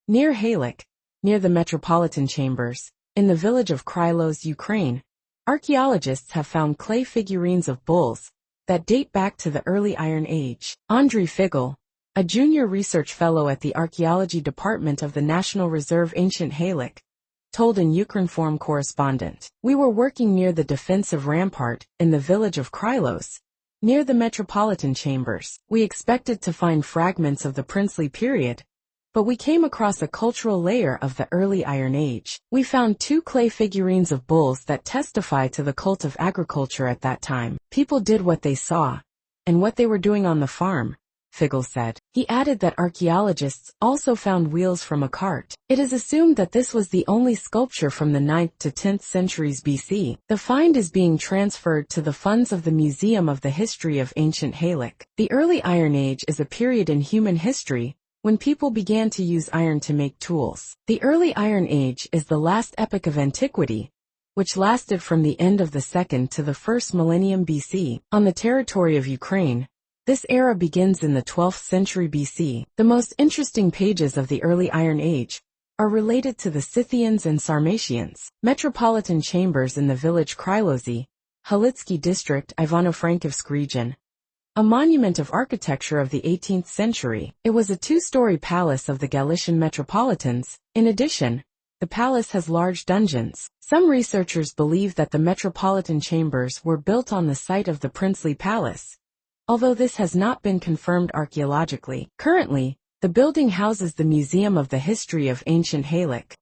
Near Halych, near the Metropolitan Chambers, in the village of Krylos, Ukraine, archaeologists have found clay figurines of bulls that date back to the early Iron Age. Andriy Figol, a junior research fellow at the archaeology department of the National Reserve Ancient Halych, told an Ukrinform correspondent, "We were working near the defensive rampart in the village of Krylos, near the Metropolitan Chambers. We expected to find fragments of the princely period, but we came across a cultural layer of the early Iron Age. We found two clay figurines of bulls that testify to the cult of agriculture at that time. People did what they saw and what they were doing on the farm," Figol said. He added that archaeologists also found wheels from a cart. It is assumed that this was the only sculpture from the 9th to 10th centuries BC. The find is being transferred to the funds of the Museum of the History of Ancient Halych. The early Iron Age is a period in human history when people began to use iron to make tools. The early Iron Age is the last epoch of antiquity, which lasted from the end of the 2nd to the 1st millennium BC. On the territory of Ukraine, this era begins in the 12th century BC. The most interesting pages of the early Iron Age are related to the Scythians and Sarmatians. Metropolitan Chambers in the village Krylosi, Halitsky district, Ivano-Frankivsk region. A monument of architecture of the 18th century. It was a two-story palace of the Galician Metropolitans. In addition, the palace has large dungeons. Some researchers believe that the Metropolitan Chambers were built on the site of the princely palace, although this has not been confirmed archaeologically. Currently, the building houses the Museum of the History of Ancient Halych.